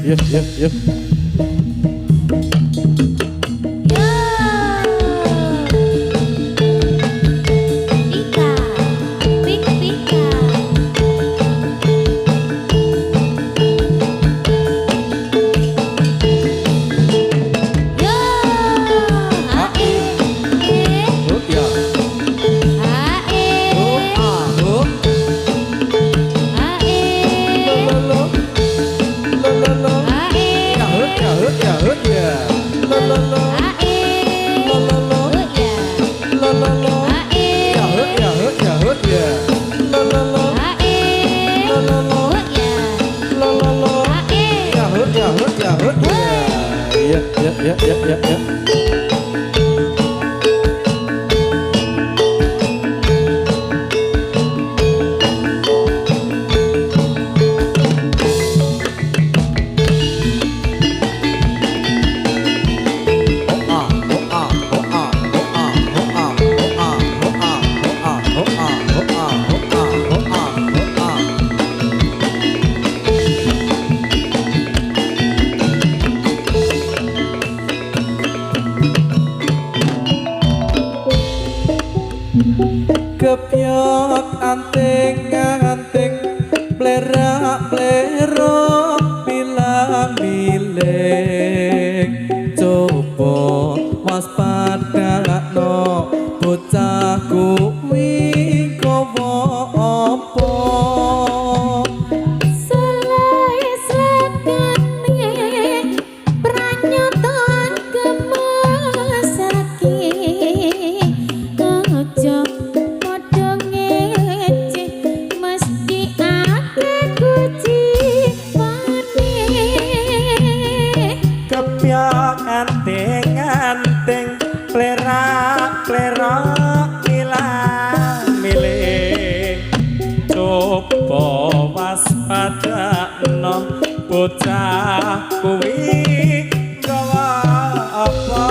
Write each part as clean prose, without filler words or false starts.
Yuk. Ya. Kepyok anting plerak bilang milik coba waspada no bocah kuwi kowo apa anting plerak milang milih coba waspada no bocah kuwi gawa apa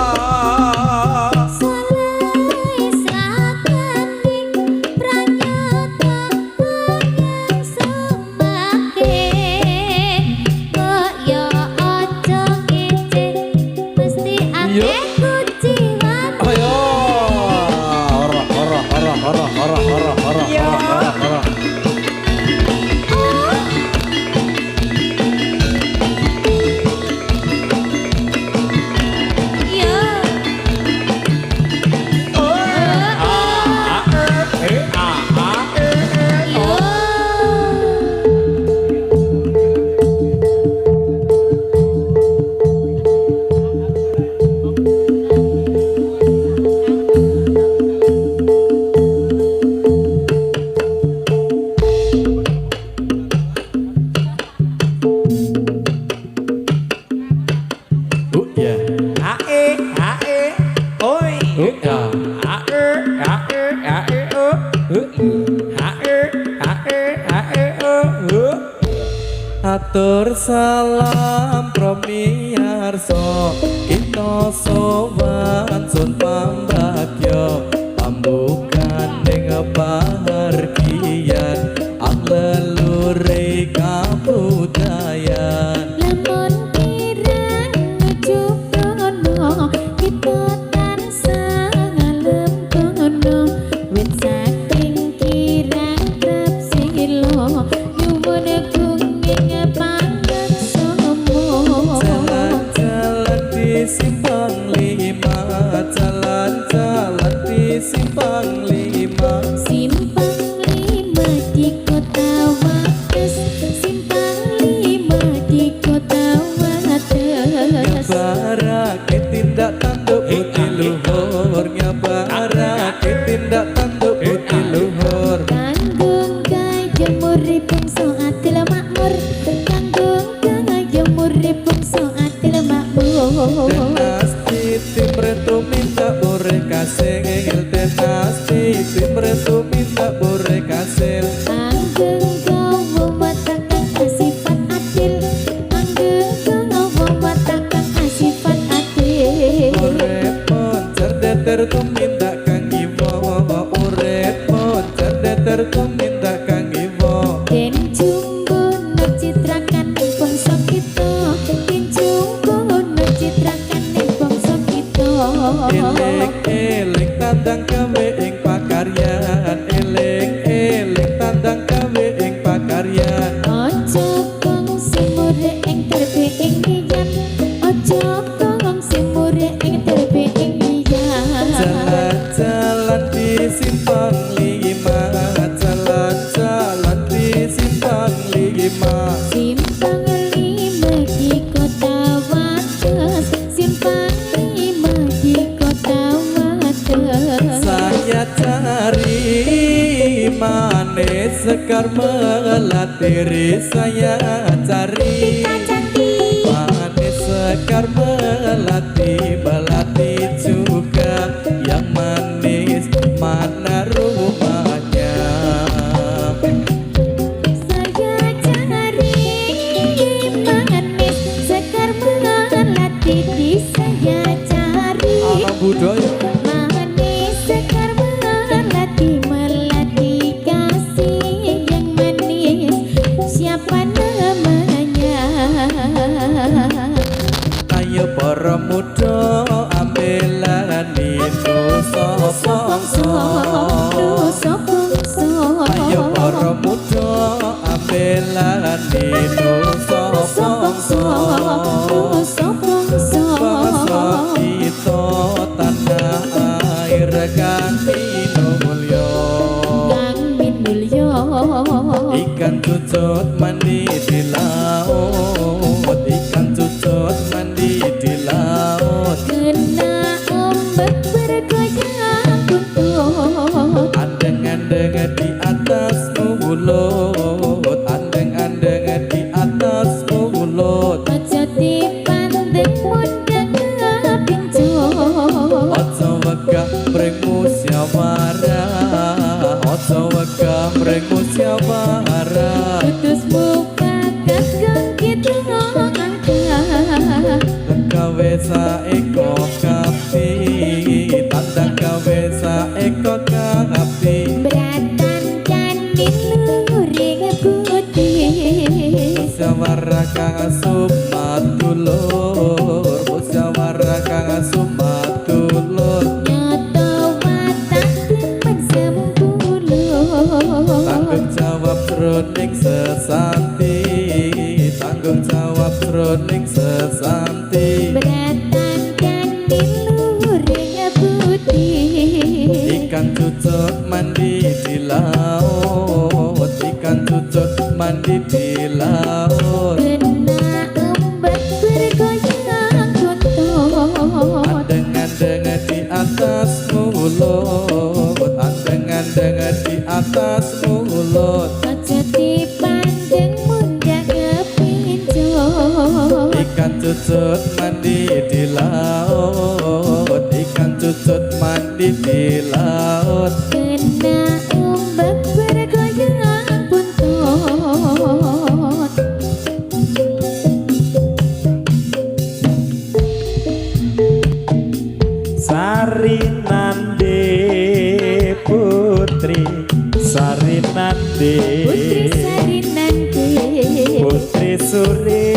Atur salam promiarso kita sowan sun pambagyo pambukan ning pahargian ang lelure kabudayan lamun kirang nuju kono kita tansah ngalem kono wit saking kirang tepsilo nyuwun simpang lima jalan-jalan di simpang lima di kota Wates simpang lima di kota Wates nyabarake tindak tanduk putih luhur nyabarake tindak tanduk putih luhur kanggung gaya muripun so atil makmur kanggung gaya muripun so atil makmur Dinasti timretu minta bore kasil Dinasti timretu minta bore kasil Anggeng gawa watakan asifat adil Anggeng gawa watakan asifat adil Urep moncer deter tuminta kang iwo Urep moncer deter tuminta kang iwo Den jumbo no citrakan bangsa kita manis sekar melatih saya cari. Manis sekar melati juga yang manis mana rumahnya. Saya cari manis sekar melati di saya cari. Budaya Manis sekar melati kasih yang manis siapa namanya? ayo para muda ambilan itu sopongso. Ayo para muda ambilan itu sopongso. Bangsa kita tanah air kang minulya. Ikan cucut mandi di laut, ikan cucut mandi di laut. Kena ombak bergoyang buntut, Andeng-andeng di atas mulut, andeng-andeng di atas mulut. aja dipandeng mundang pincut. Ojo wegah mring musyawara, ojo wegah mring musyawara. Putus mufakat kang kita angkat. Gawe saeko kapi, tandang gawe saeko kapi. Beratan candil luring putih. Musyawara kang sumatulur, musyawara kang sumatulur. Nyoto watak timbang sempulur. Tanggung jawab jroning sesanti, tanggung jawab jroning sesanti. Beratan candil luring putih. Ikan cucut mandi di laut, ikan cucut mandi di laut. Kena ombak bergoyang buntut. Andeng-andeng di atas mulut, andeng-andeng di atas mulut. Aja dipandeng mundang pincut. Ikan cucut mandi di laut, ikan cucut mandi di laut. Kena ombak bergoyang buntut. Sarinande putri Sarinande Putri Sarinande, Putri Suri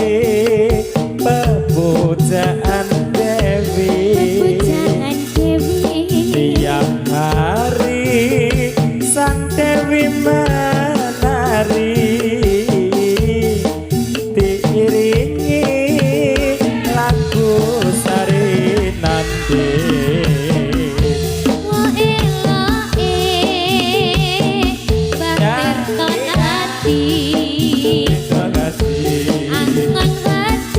Pepujaan Dewi pujaan Dewi. Tiap hari Sang Dewi menari diiringi lagu Sarinande. Wo eloke batir ton ati. Angon wedhus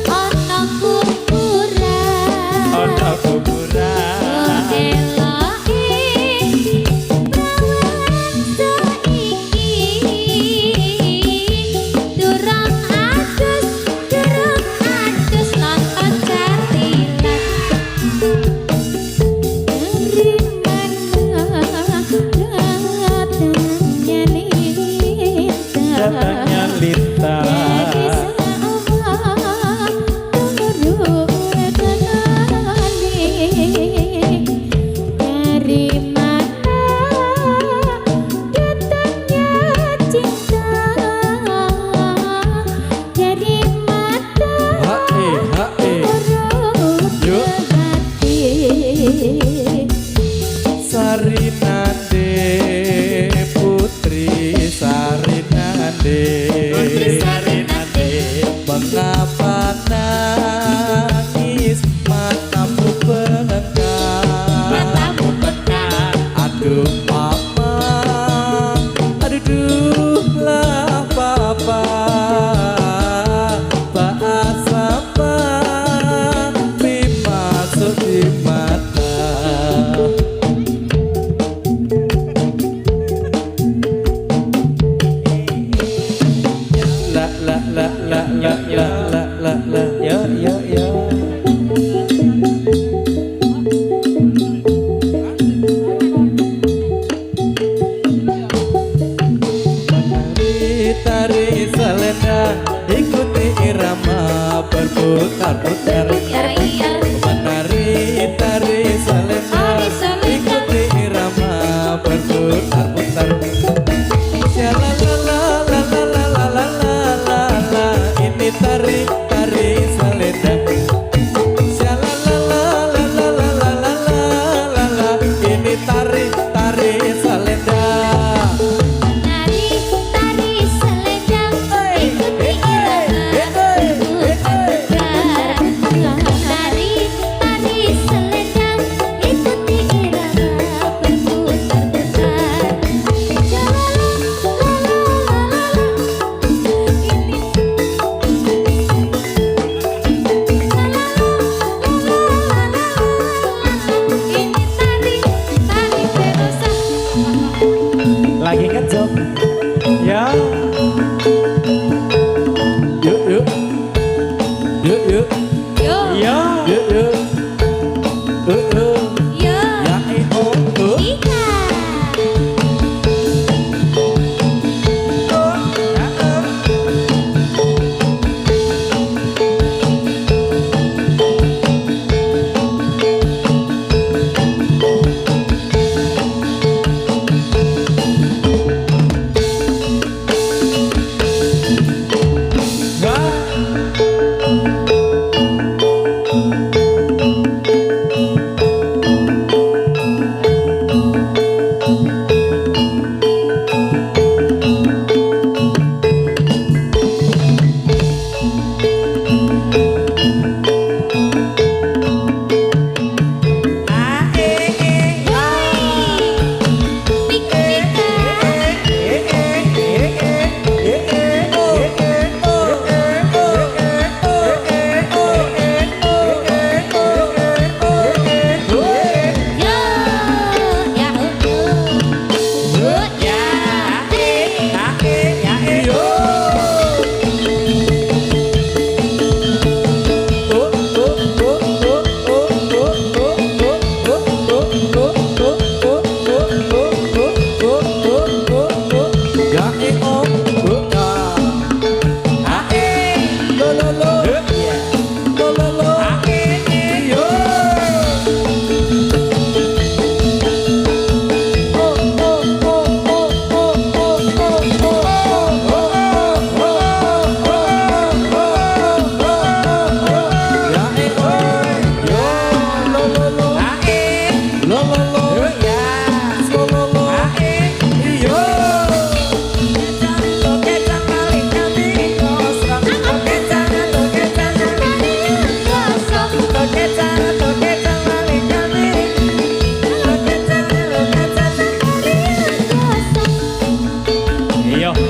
ana kuburan. Wo eloke berputar putar. Shalalalalalalalalalalala, ini tari tari selendang. Shalalalalalalalala, ini tari tari selendang. Nari tari selendang ikuti irama berputar-putar. Nari tari selendang ikuti irama berputar-putar. Ini tari tari Verosa. Lagi ngejok. Ya. Yuk yuk yuk yuk Yo Ya. yuk yuk yuk yuk. yo Ya Ika.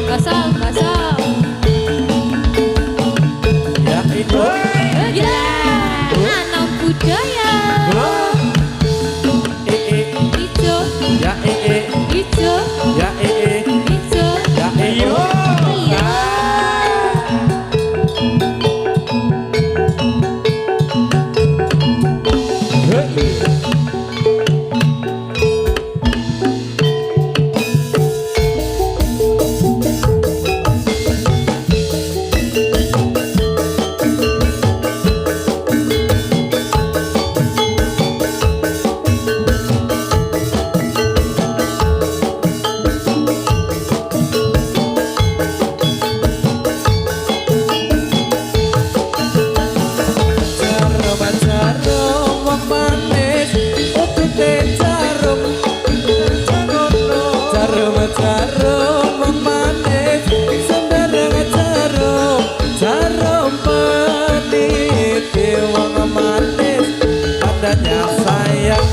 Kosong kosong. ya itu Ya, anak budaya. Ijo, ya ijo, ya ijo. ya Iyo. Iya. sayang.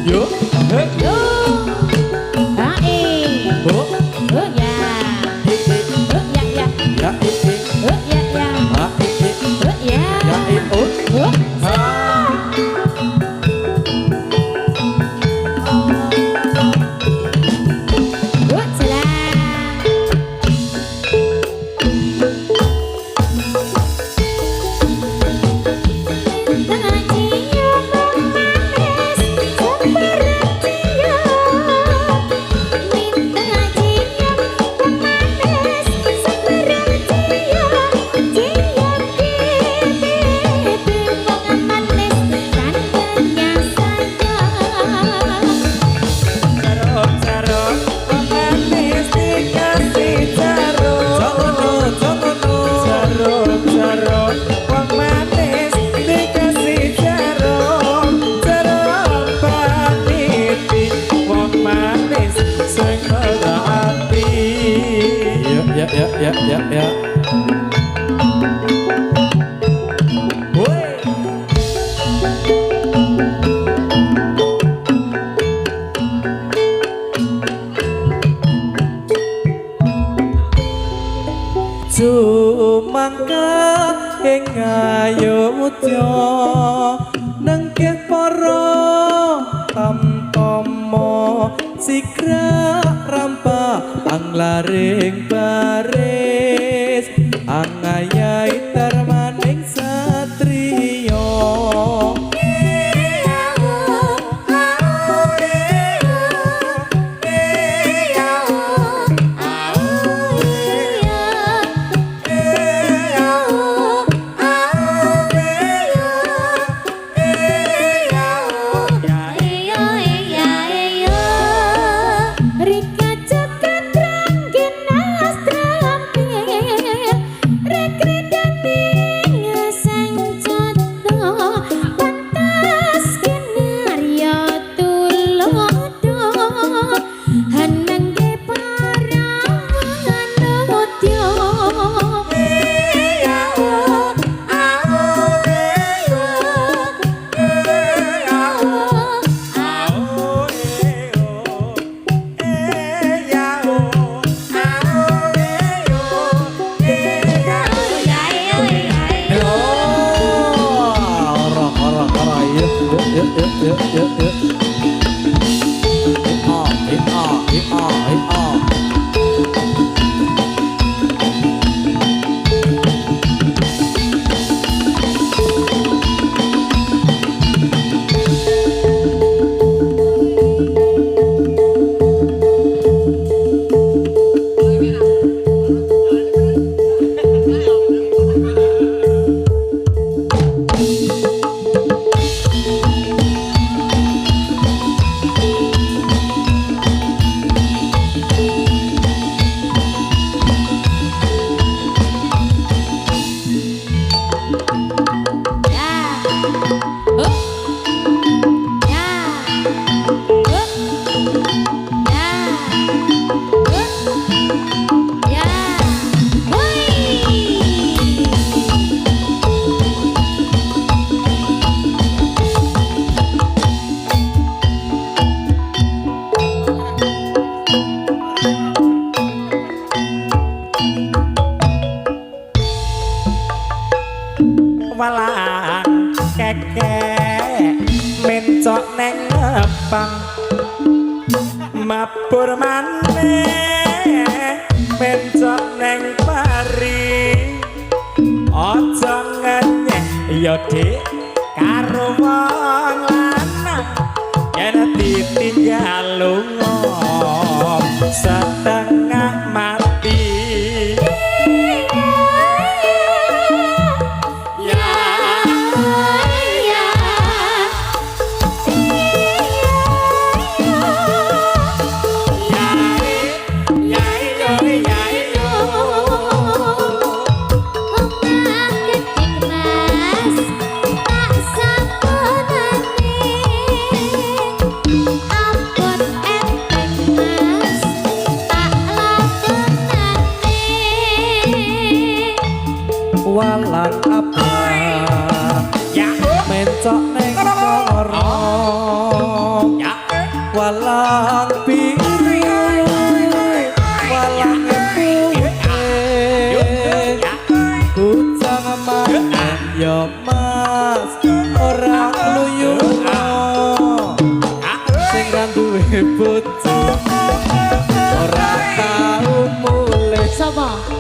Yo, hey, Yo, ae, ho, oh ya, hi, hi. oh ya. ya. Woi. Sumangka ing ayodya nengkeh para tamtama sigra rampa anglaring baris angayai tarmaning satriya walang kekek mencok neng ngepang mabur maneh mencok neng pari aja ngenyek ya dik karo wong lanang yen ditinggal lunga setengah mati. walang abang mencok neng lorong walang biru walang putih kucang maneh yo mas ora kluyuno sing ra duwe bojo ora tau mulih sapa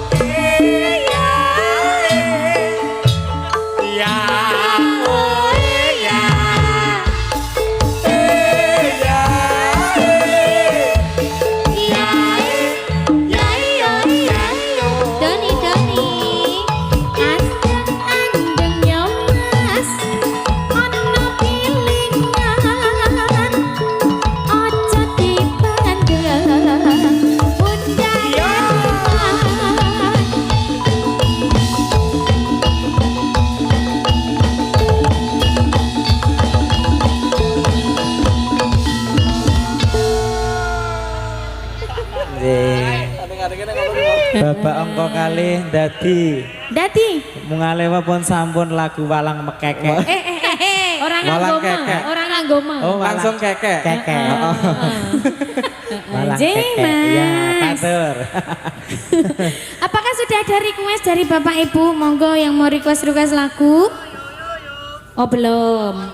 Babak angka kalih dadi mungale pun sampun lagu walang mekeke. Orang Walang nganggo keke. orang nganggo mah. Oh, Langsung keke. Keke. Walang Jeng, keke. Ya, katur. Apakah sudah ada request dari Bapak Ibu? Monggo yang mau request lagu. Oh, belum.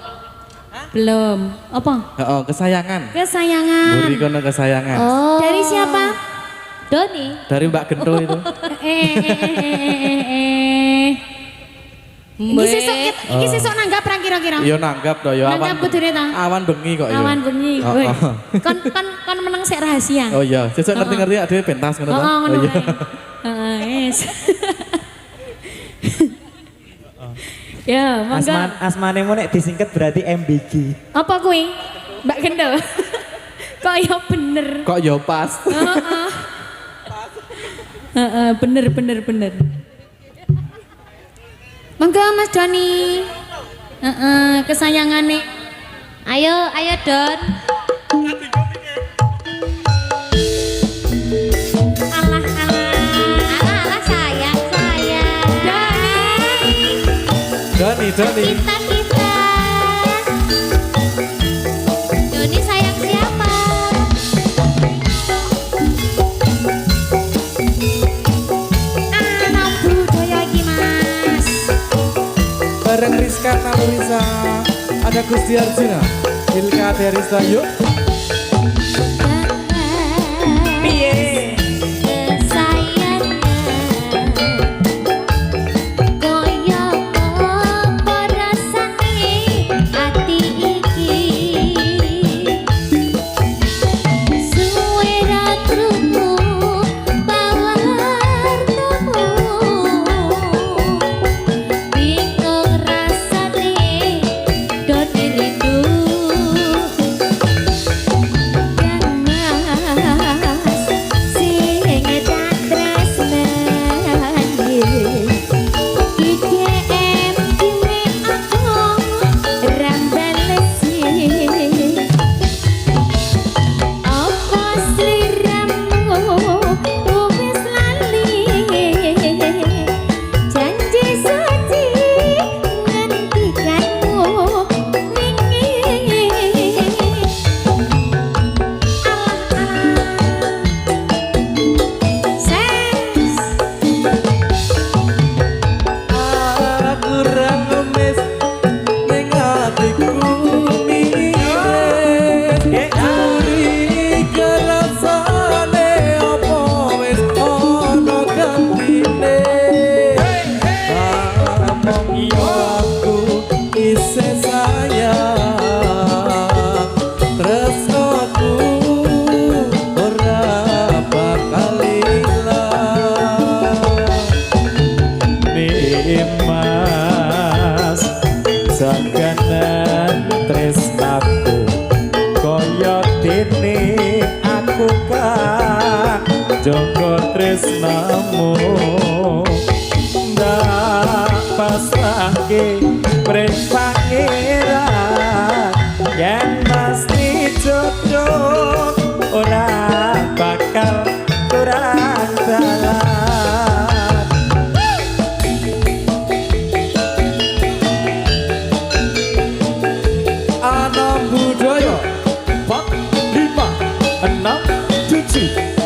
Belum. Apa? Oh, kesayangan. Kesayangan. Buri kono kesayangan. Oh. Dari siapa? Doni. Dari Mbak Gento itu. Iki sesuk nanggap ra kira-kira. Yo nanggap to, yo awan. Nanggap budure ta? Awan bengi kok yo. Awan bengi. Oh, Woi. oh. Kon meneng sik rahasia. Oh iya, sesuk ngerti-ngerti dhewe pentas ngono to. Oh, ngono iya. kae. Heeh, wis. Ya, monggo. Asmanemu nek disingket berarti MBG. Apa kuwi? Mbak Gendo. Kok ya bener. Kok yo pas. Heeh, bener. Monggo Mas Doni. Kesayangane. Ayo Don. Alah sayang. Doni. Kita. Doni sayang siapa? Anak budaya iki Mas. Bareng Rizka Nalurisa. Ada Gusti Arjuna. Ilka Derista yuk. Piye? Joko tresnamu ndak pasrahke preng pangeran yen mesti jodoh ora bakal kurang dalan. Anak budaya 4, 5, 6, 7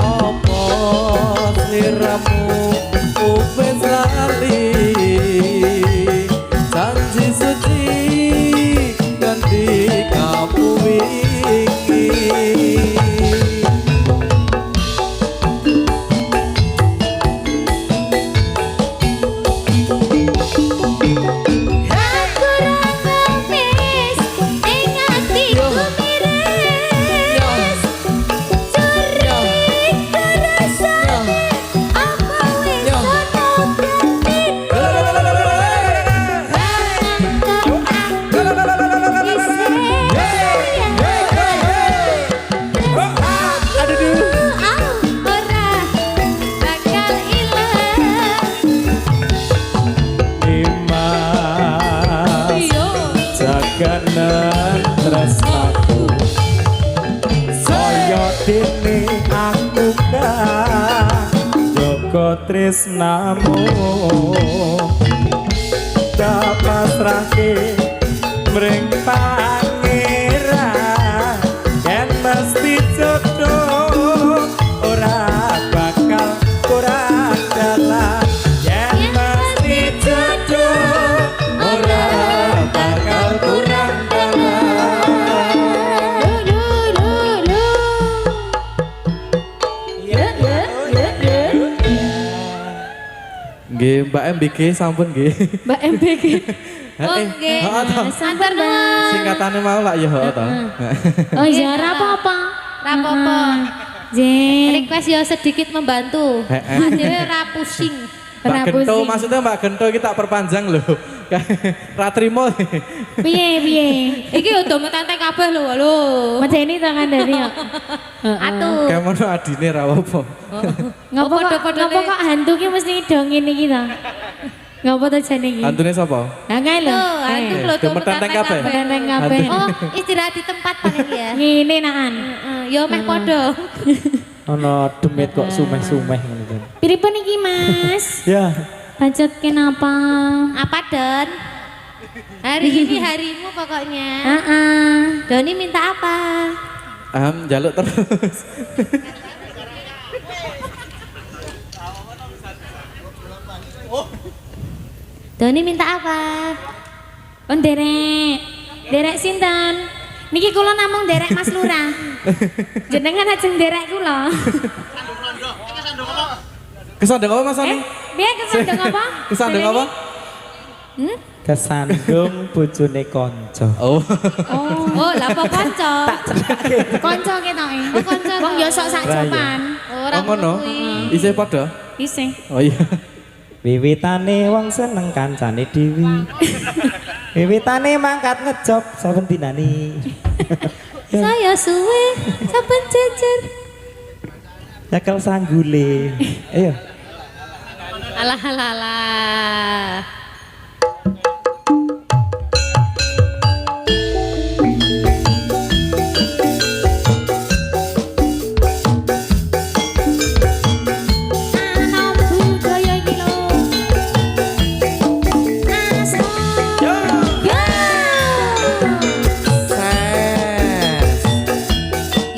Apa sliramu wis lali janji suci ganti kamu wingi. Jaganan tresnaku saya dene aku kang jaga tresnamu tak pasrahke mring pangeran yen mesti jodoh ora bakal kurang dalan yen mesti jodoh ora bakal kurang Nggih, Mbak MBG sampun nggih. Mbak MBG. Oh nggih. Sampun singkatane mau lak ya heeh to. Oh iya, ora apa-apa. Ora apa-apa. Jeng. Request ya sedikit membantu. Akhirnya ora pusing. Mbak Gento, maksudnya Mbak Gento kita perpanjang loh. Ratrimo. Piye. Iki udah metenteng kabeh lho, lho. Medeni tangan dari ya. Atuh. Kayak mana adine ra apa. Ngopo kok hantu ki mesti dong ngene iki ta? Ngopo to jane iki? Hantune sapa? Lah kae lho. Hantu lho tuh Metenteng kabeh. Metenteng kabeh. Oh, istirahat di tempat paling ya. Ngene naan. Ya meh padha. ana demit kok sumeh-sumeh ngono kan. Piripun iki, Mas? Ya. Bacot kenapa? Apa Don? Hari ini harimu pokoknya. Doni minta apa? Jaluk terus. Doni minta apa? On derek sinten? Niki kula namung derek Mas Lurah. Jenengan ajeng derek kula. Kesandung apa Mas Ani? Piye kesandung apa? Kesandung apa? Kesandung bojone kanca. Oh. Oh, lah apa kanca? Kanca ketoke. Oh, kanca. Wong ya sok sak jaman. Ora ngono. kuwi. Isih padha? Isih. Oh iya. Wiwitane wong seneng kancane dhewe. Wiwitane mangkat ngejob saben dinane. Saya suwe saben jejer. Nyekel sanggule. Ayo. Alah alah alah.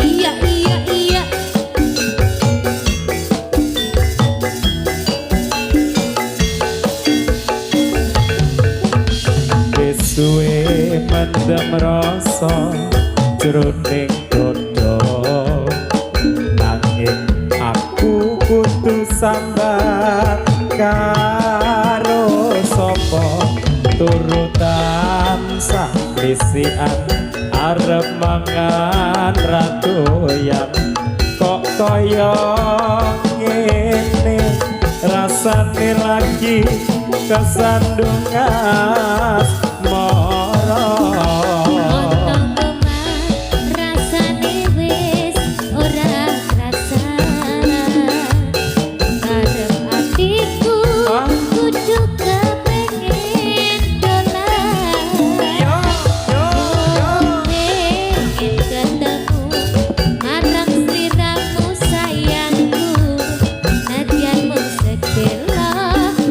Iya iya iya. Suwe mendem rasa jroning dada nanging aku kudu sambat karo sapa turutan saklisian arep mangan ratoyan kok kaya ngene rasane lagi kesandungan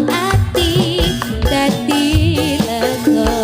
Ati dadi lega.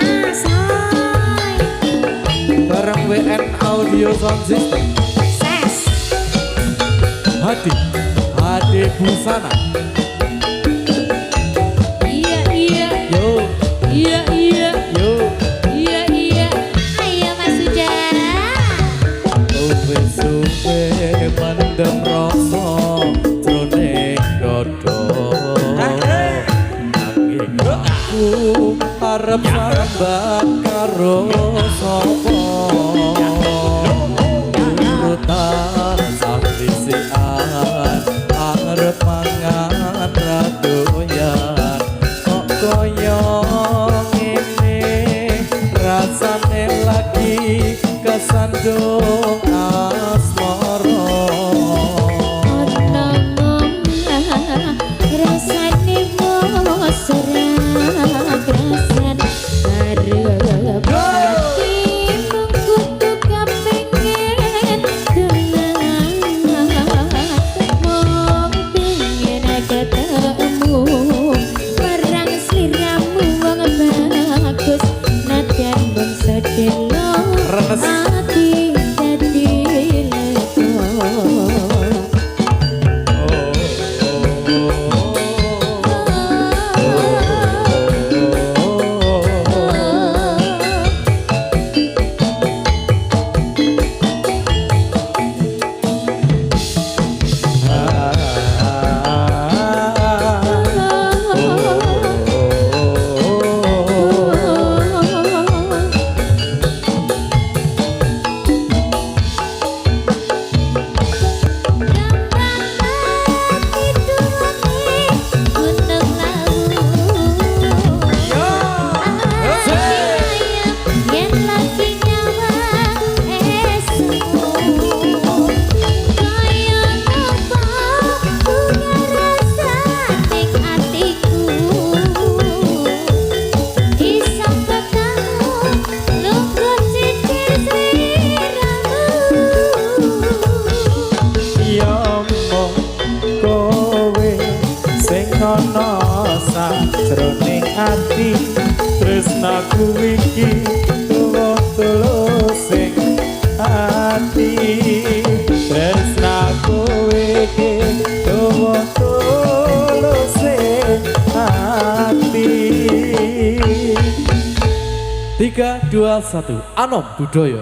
Asoy. Bareng WN Audio Sound System. Ses. Hadi Busana. Iya iya. Yo, Iya iya. yo. Iya iya. Ayo Mas Huda. Suwe-suwe mendem rasa jroning dodo. Nanging aku arep sambat karo sapa. Urutan sang risikan arep mangan radoyan. Kok koyo ngene rasane lagi kesandung asmara. Rasane mesra krasan arep ati mengkutu kepengen tenang mong pengen ketemu marang sliramu wong bagus nadan mung sedelo Renes. ati dadi lega. Jroning ati tresnaku iki tulus sing ati tresnaku iki tulus sing ati 3, 2, 1 Anom Budaya.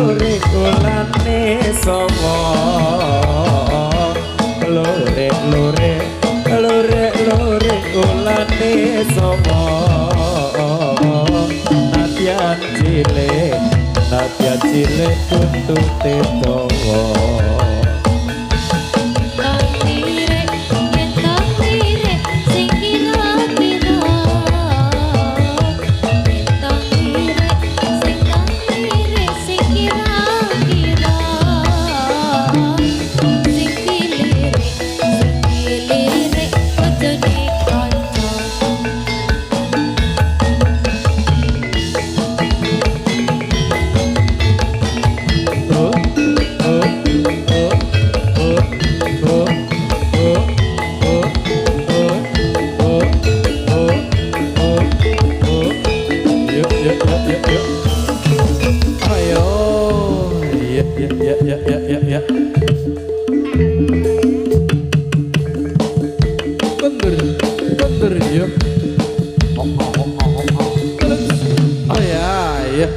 lore ulane sapa lore lore lore lore ulane sapa nadyan cilik tuntute dawa Bener ya. Oh ya.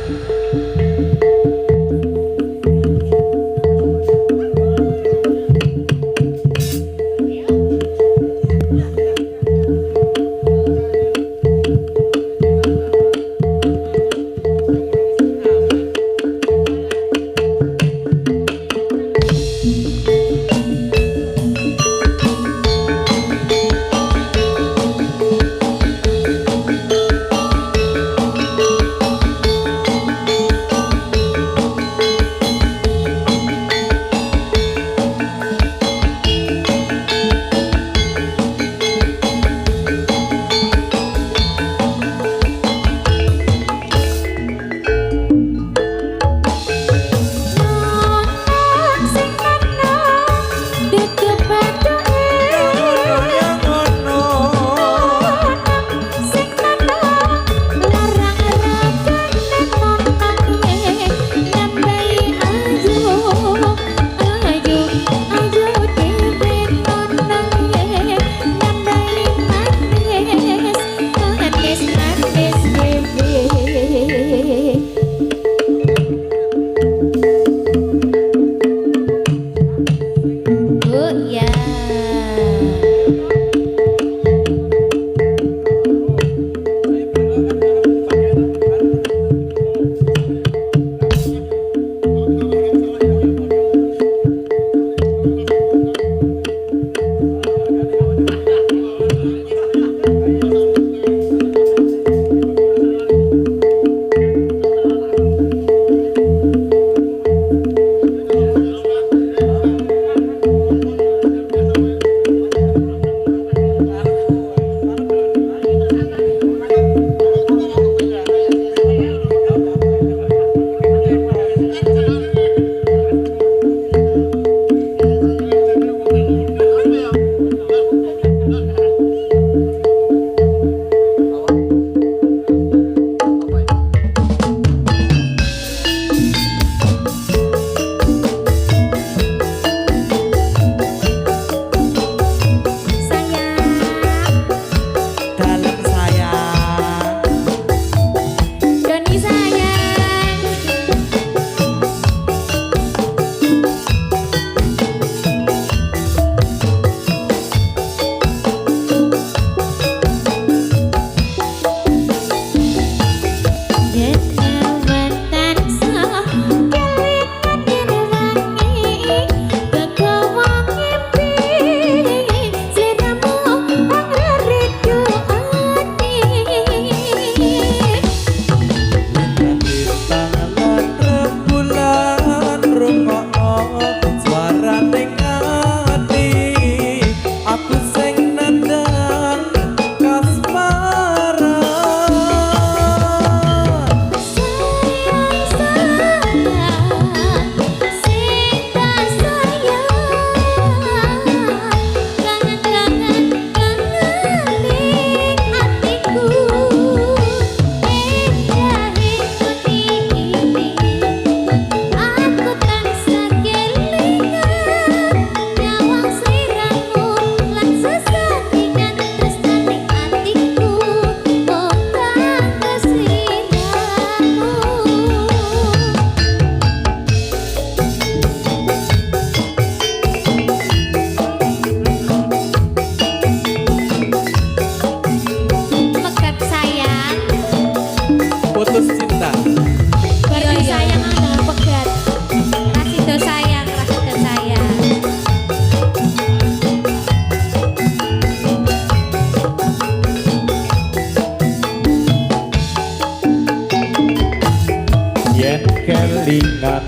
ingat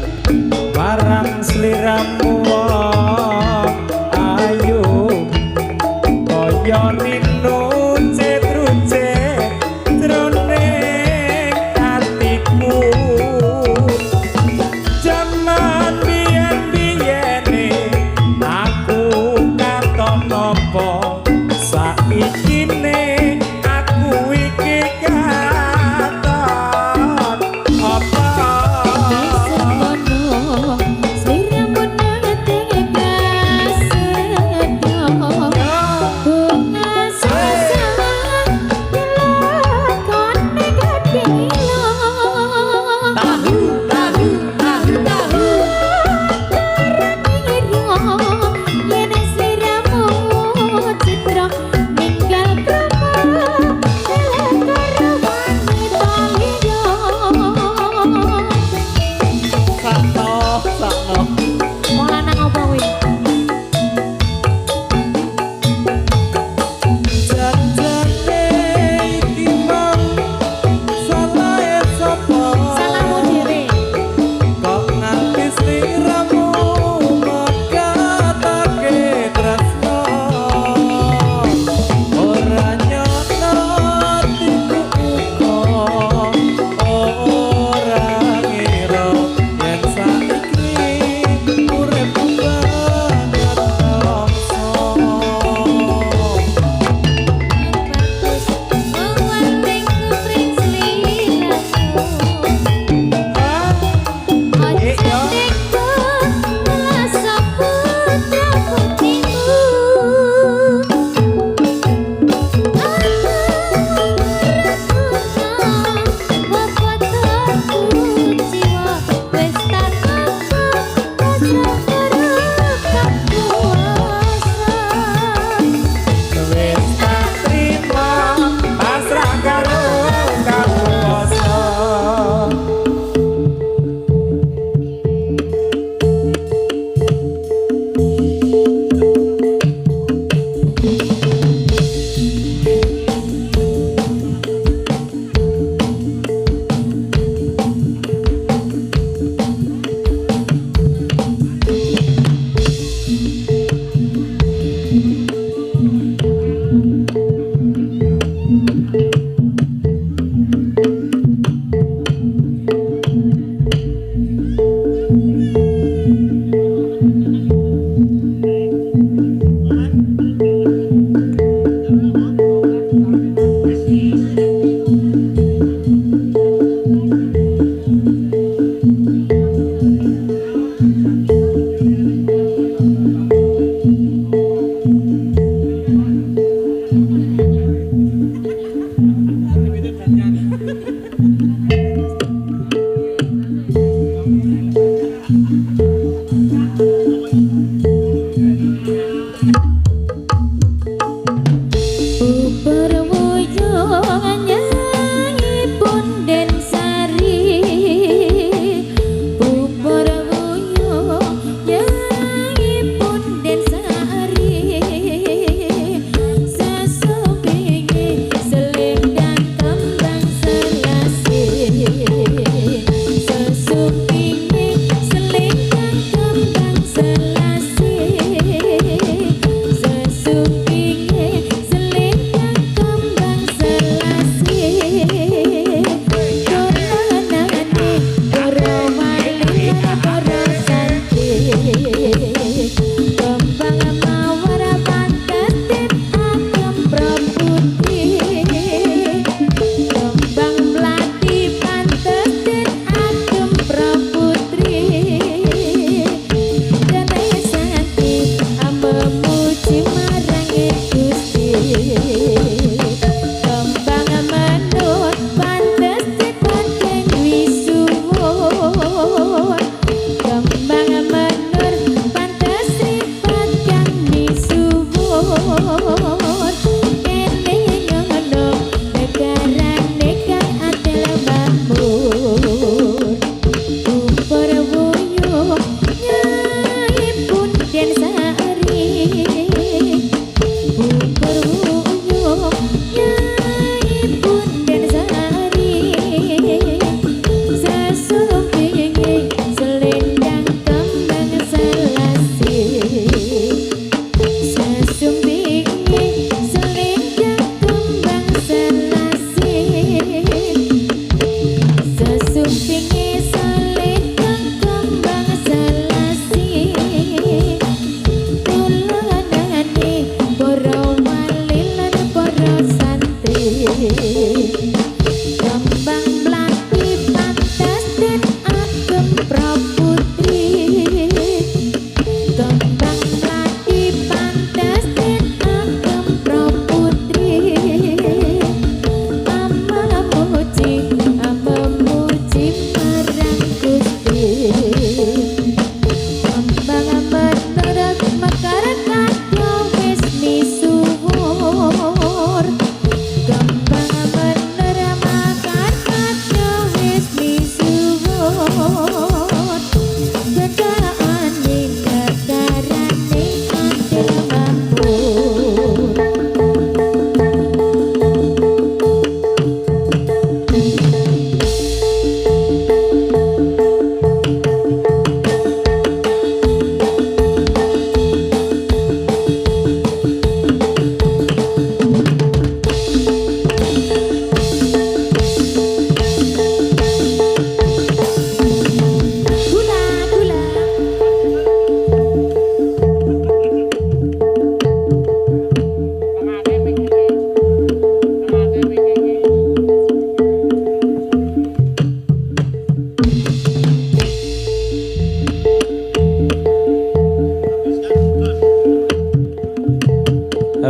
marang sliramu wong ayu kaya rino cetruce jroning atiku jaman biyen-biyene aku katon nopo saikine aku iki katon apa Semono sliramu nang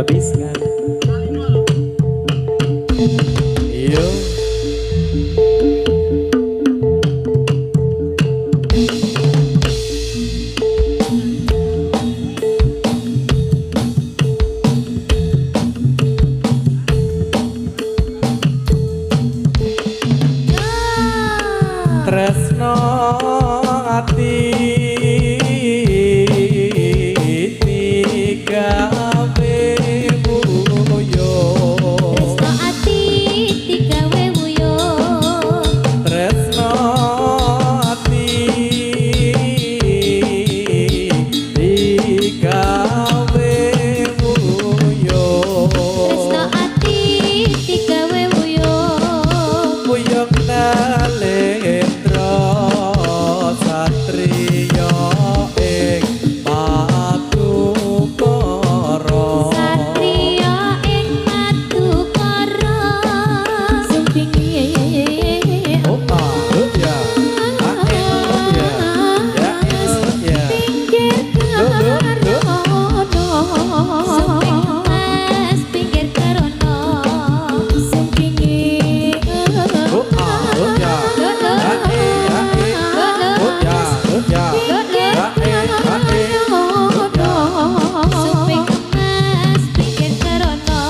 habiskan. Yo. Tresno ati gawe buyo. Tresno ati digawe wuyo. Tresno ati digawe buyo. Tresno ati digawe wuyo. Buyong nalendra satriya ing patukara. Satriya ing Madukara. Sing pingin Oh ya, ya, ya. pinggir karono. Mas pinggir karono. Sing pingin Oh ya, Suping emas pinggir karono.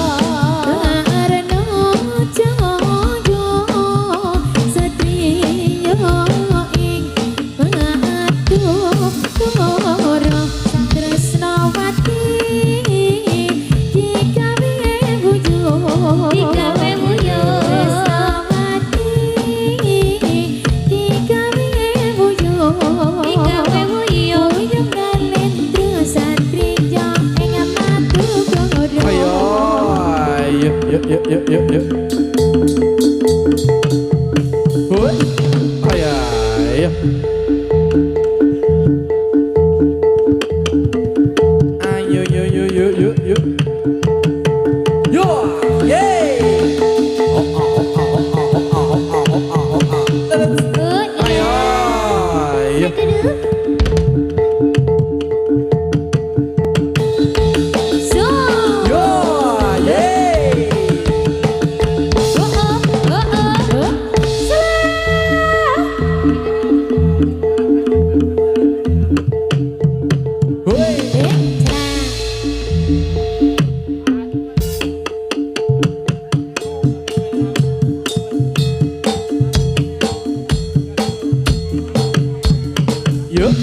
Karena joyo setriya ing Madukara. Tresnawati digawe wuyo. Digawe wuyo. Tresnawati digawe wuyo. Digawe wuyo. Buyung nalendra satriya ing Madukara. ayo, yuk. Hui, ayo. Ayo, yuk. Yo, yay. Ayo, yuk. Yo, yay. Hui. Yuk.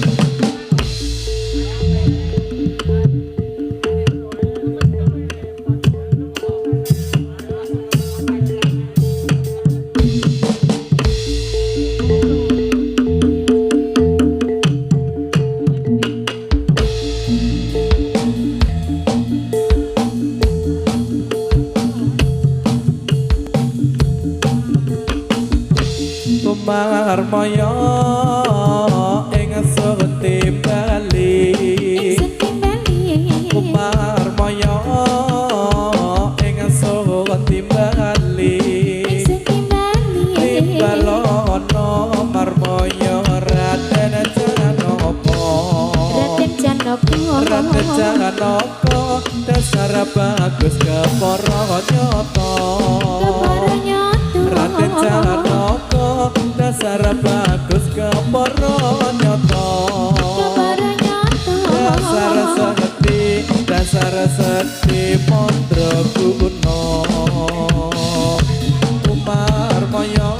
Marmaya ing seti bali. Marmaya ing seti bali. Timbalono marmaya Raden Janaka. Raden Janaka dasar bagus kepara nyata. Raden Janaka dasar bagus kepara nyata. Dasar sekti mandraguna. Marmaya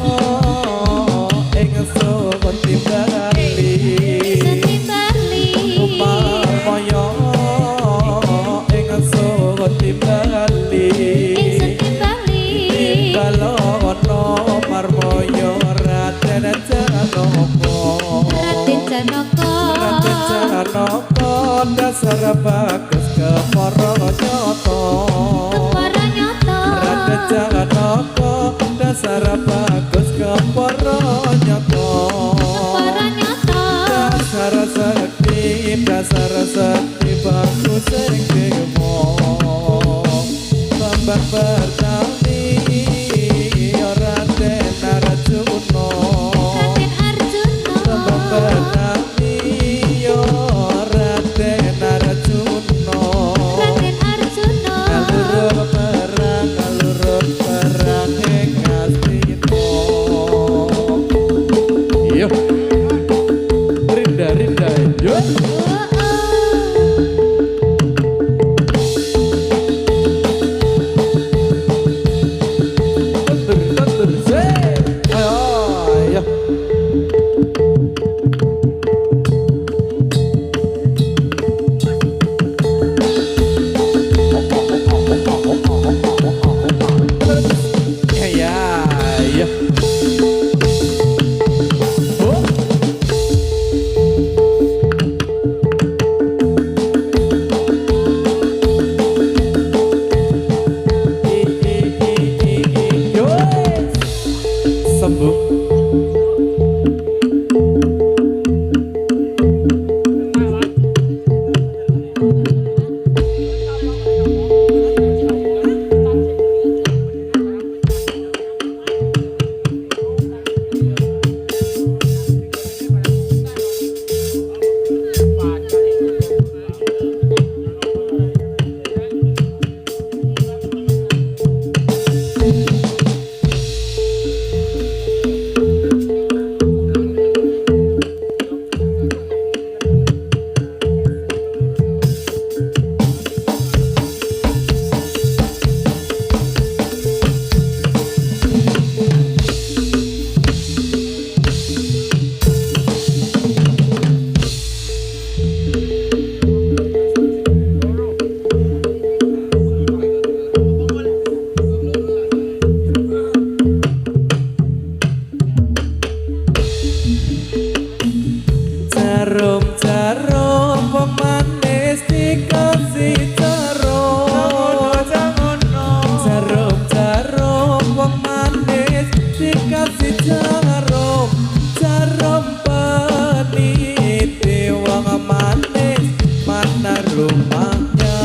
ing seti bali. Marmaya ing seti bali. Timbalono marmaya Raden Janaka. Raden Janaka dasar bagus kepara nyata. Raden Janaka dasar bagus kepara nyata. Dasar sekti bagus sing demo. Bambang Pertami Raden Arjuna. Bambang Pertami Raden Arjuna. Yo. Tutur say. Ayo. Ya, ya. Oh. Yo. Sembuh. Jarum wong manis dikasih jarum. Jarum wong manis dikasih jarum. Jarum peniti wong manis mana rumahnya.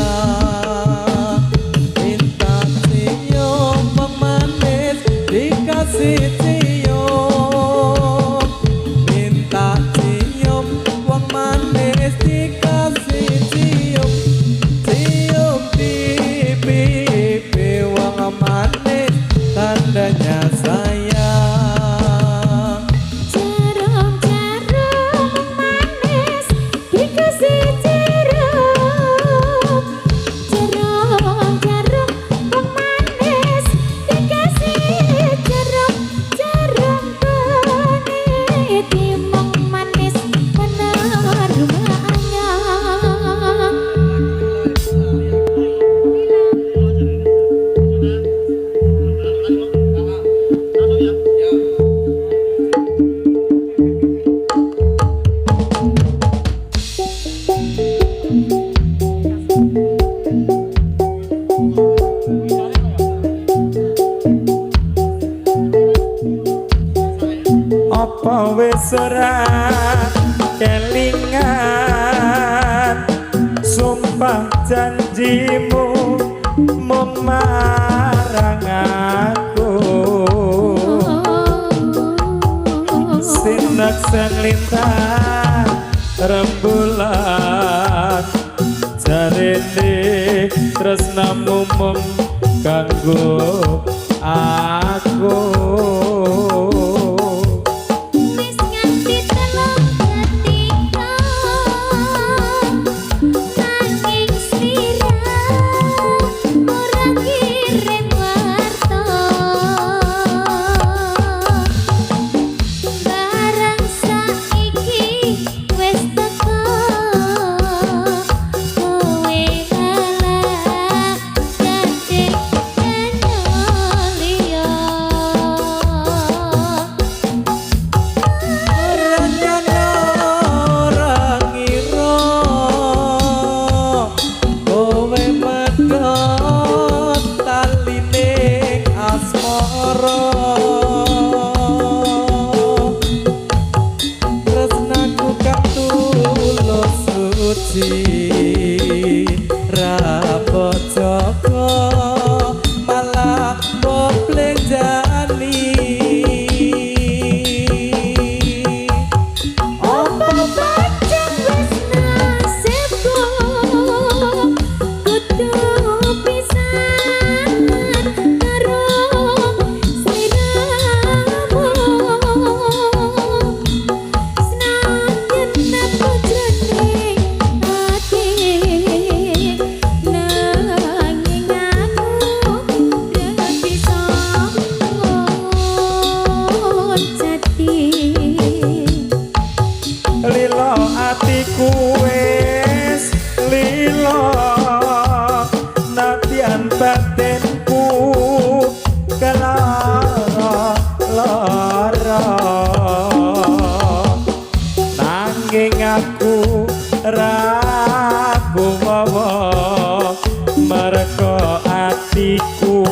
Minta cium wong manis dikasih cium. Minta cium wong manis dikasih cium. Cium di pipi wong manis tandanya sayang. Jarum manis dikasih jarum. Jarum manis dikasih jarum. Jarum peniti wong manis mana rumahnya. Apa wis ora kelingan sumpah janjimu mung marang aku. Sinek selintang rembulan jarene tresnamu mung kanggo aku. Wis nganti telung detika saking sliramu ora kirim warta. Barang saiki wis teko kowe malah gandeng liya. Rapot Joko malah bobleng jali. Apa pancen wis nasibku kudu pisan karo sliramu. Senajan aku jroning atiku wis lilo nadyan batinku kelara nanging aku ragu mawa mergo atiku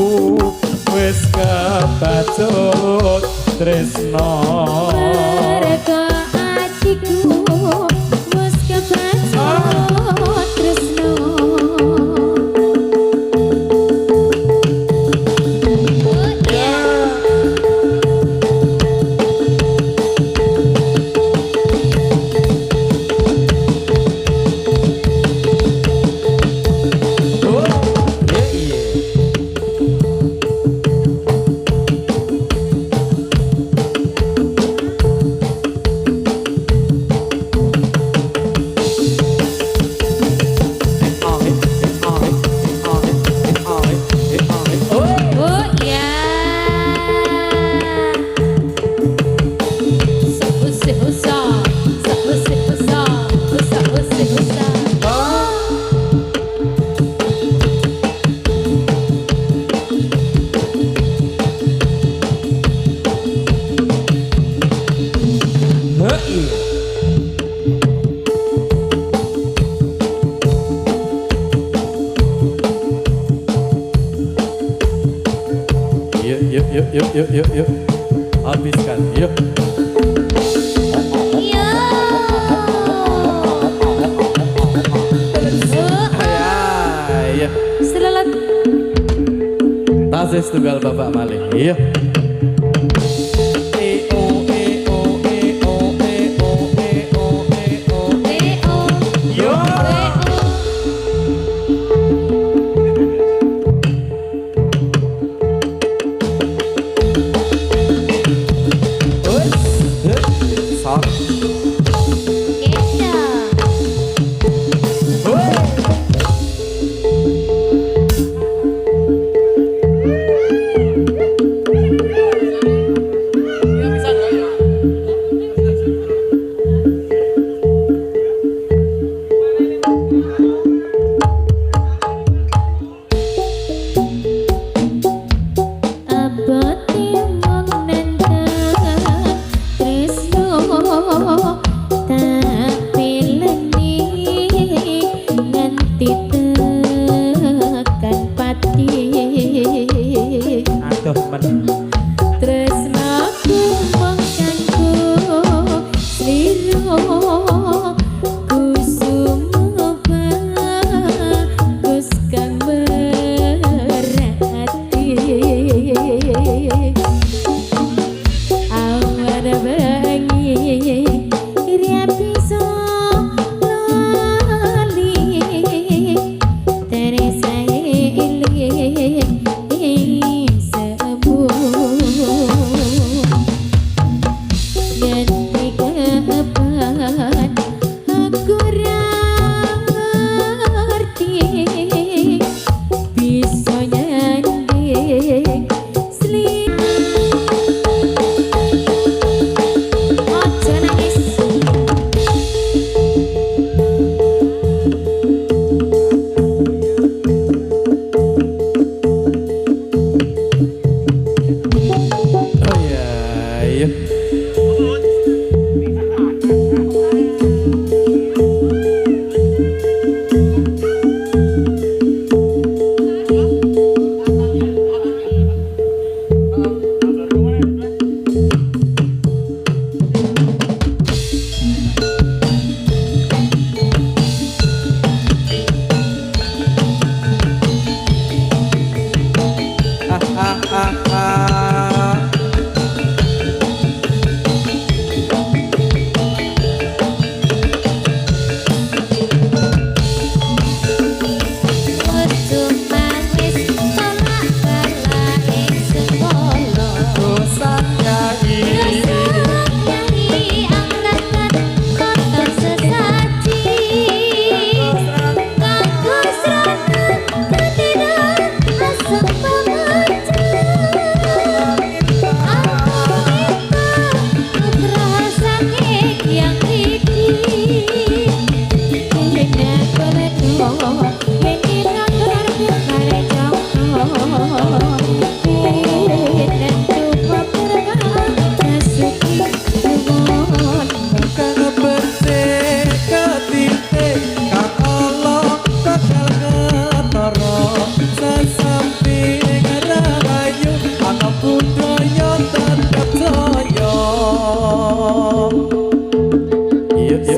wis kebacut tresno Mereka hatiku wis kebacut tresno. Oh ya. Oh ya. Usah usah Yuk, habiskan, yuk. Ya. Ayo, Selamat. tasis tunggal bapak malih, yuk.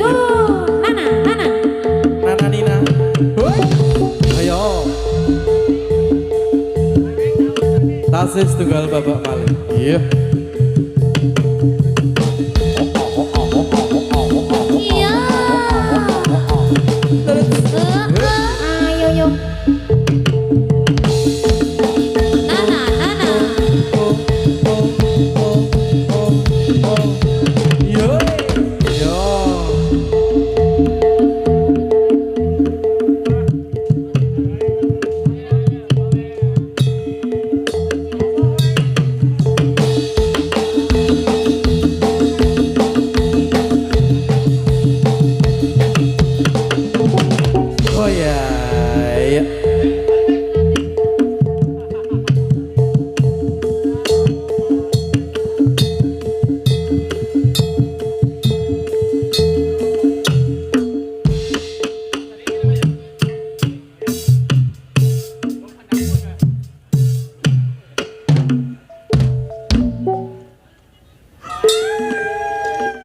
Sun, Nana, Nana. Nana Nina. Hoi. Ayo. Tasis tunggal babak malih. Iya.